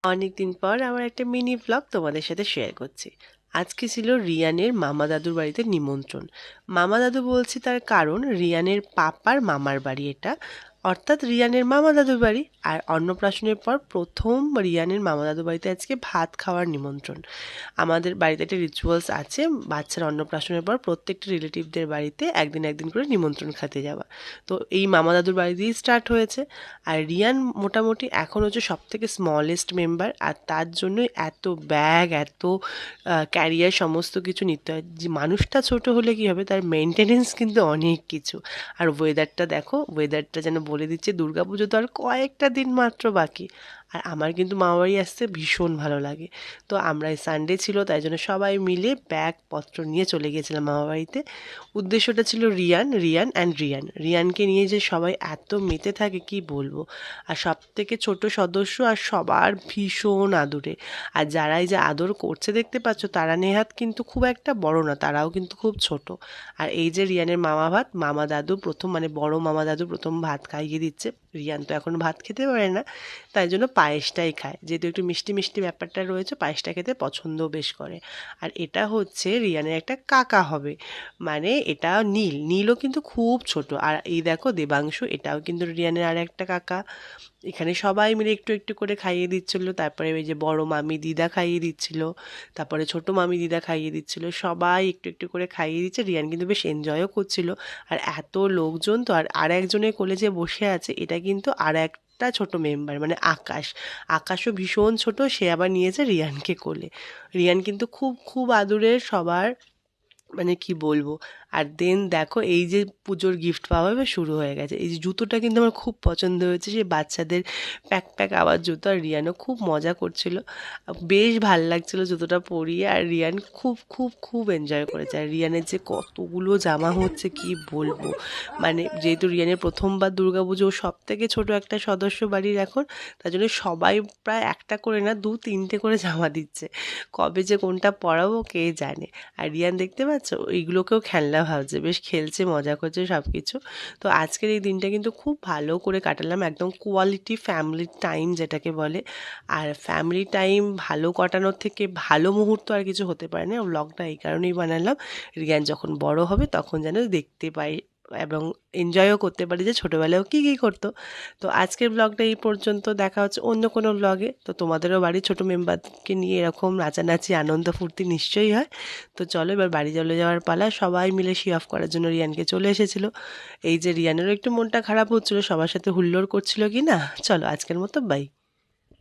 অনেকদিন পর আমার একটা মিনি ব্লগ তোমাদের সাথে শেয়ার করছি। আজকে ছিল রিয়ানের মামা দাদুর বাড়িতে নিমন্ত্রণ। মামা দাদু বলছি তার কারণ রিয়ানের পাপার মামার বাড়ি এটা, অর্থাৎ রিয়ানের মামা দাদুর বাড়ি। আর অন্নপ্রাশনের পর প্রথম রিয়ানের মামা দাদুর বাড়িতে আজকে ভাত খাওয়ার নিমন্ত্রণ। আমাদের বাড়িতে একটা রিচুয়ালস আছে, বাচ্চার অন্নপ্রাশনের পর প্রত্যেকটা রিলেটিভদের বাড়িতে একদিন একদিন করে নিমন্ত্রণ খেতে যাওয়া। তো এই মামা দাদুর বাড়ি দিয়েই স্টার্ট হয়েছে। আর রিয়ান মোটামুটি এখন হচ্ছে সব থেকে স্মলেস্ট মেম্বার, আর তার জন্যই এত ব্যাগ, এত ক্যারিয়ার, সমস্ত কিছু নিতে হয়। যে মানুষটা ছোট হলে কী হবে, তার মেনটেনেন্স কিন্তু অনেক কিছু। আর ওয়েদারটা দেখো, ওয়েদারটা যেন বলে দিচ্ছে দুর্গাপুজো তো আর কয়েকটা দিন মাত্র বাকি। আর আমার কিন্তু মামাবাড়ি আসতে ভীষণ ভালো লাগে। তো আমরা এই সানডে ছিল, তাই জন্য সবাই মিলে ব্যাগপত্র নিয়ে চলে গিয়েছিলাম মামাবাড়িতে। উদ্দেশ্যটা ছিল রিয়ান, রিয়ান অ্যান্ড রিয়ান। রিয়ানকে নিয়ে যে সবাই এত মেতে থাকে কি বলবো। আর সব থেকে ছোট সদস্য, আর সবার ভীষণ আদুরে। আর যারা এই যে আদর করছে দেখতে পাচ্ছ, তারা নেহাত কিন্তু খুব একটা বড় না, তারাও কিন্তু খুব ছোট। আর এই যে রিয়ানের মামা দাদু প্রথম, মানে বড় মামা দাদু প্রথম ভাত খাইয়ে দিচ্ছে। রিয়ান তো এখন ভাত খেতে পারে না, তাই জন্য পায়েসটাই খায়, যেহেতু একটু মিষ্টি মিষ্টি ব্যাপারটা রয়েছে, পায়েসটা খেতে পছন্দও বেশ করে। আর এটা হচ্ছে রিয়ানের একটা কাকা হবে, মানে এটা নীলও কিন্তু খুব ছোট। আর এই দেখো দেবাংশু, এটাও কিন্তু রিয়ানের আর একটা কাকা। এখানে সবাই মিলে একটু একটু করে খাইয়ে দিচ্ছিল। তারপরে ওই যে বড় মামি দিদা খাইয়ে দিচ্ছিল, তারপরে ছোট মামি দিদা খাইয়ে দিচ্ছিল, সবাই একটু একটু করে খাইয়ে দিচ্ছে। রিয়ান কিন্তু বেশ এনজয়ও করছিল। আর এত লোকজন তো, আর একজনের কোলে যে বসে আছে, এটা কিন্তু আর একটা ছোট মেম্বার, মানে আকাশও ভীষণ ছোট, সে আবার নিয়েছে রিয়ানকে কোলে। রিয়ান কিন্তু খুব খুব আদুরের সবার, মানে কি বলবো। আর দেন দেখো, এই যে পুজোর গিফট পাওয়া এবার শুরু হয়ে গেছে। এই যে জুতোটা কিন্তু আমার খুব পছন্দ হয়েছে, সেই বাচ্চাদের প্যাক প্যাক আওয়াজ জুতো। আর রিয়ানও খুব মজা করছিল, বেশ ভাল লাগছিল জুতোটা পরিয়ে। আর রিয়ান খুব খুব খুব এনজয় করেছে। আর রিয়ানের যে কতগুলো জামা হচ্ছে কি বলবো, মানে যেহেতু রিয়ানের প্রথমবার দুর্গাপুজো, সব থেকে ছোট একটা সদস্য বাড়ির এখন, তার জন্য সবাই প্রায় একটা করে না, দু তিনটে করে জামা দিচ্ছে। কবে যে কোনটা পরাবো কে জানে। আর রিয়ান দেখতে পাচ্ছ ওইগুলোকেও খেলনা ভাবছে, বেশ খেলছে, মজা করছে সব কিছু। তো আজকের এই দিনটা কিন্তু খুব ভালো করে কাটালাম, একদম কোয়ালিটি ফ্যামিলি টাইম যেটাকে বলে। আর ফ্যামিলি টাইম ভালো কাটানোর থেকে ভালো মুহূর্ত আর কিছু হতে পারে না। ব্লগটা এই কারণেই বানালাম, রিয়ান যখন বড় হবে তখন যেন দেখতে পাই এবং এনজয়ও করতে পারি যে ছোটোবেলায়ও কী কী করতো। তো আজকের ব্লগটা এই পর্যন্ত, দেখা হচ্ছে অন্য কোনো ব্লগে। তো তোমাদেরও বাড়ির ছোটো মেম্বারকে নিয়ে এরকম নাচানাচি আনন্দ ফুর্তি নিশ্চয়ই হয়। তো চলো এবার বাড়ি চলে যাওয়ার পালা। সবাই মিলে শি অফ করার জন্য রিয়ানকে চলে এসেছিলো। এই যে রিয়ানেরও একটু মনটা খারাপ হচ্ছিলো, সবার সাথে হুল্লোড় করছিল কি না। চলো আজকের মতো বাই।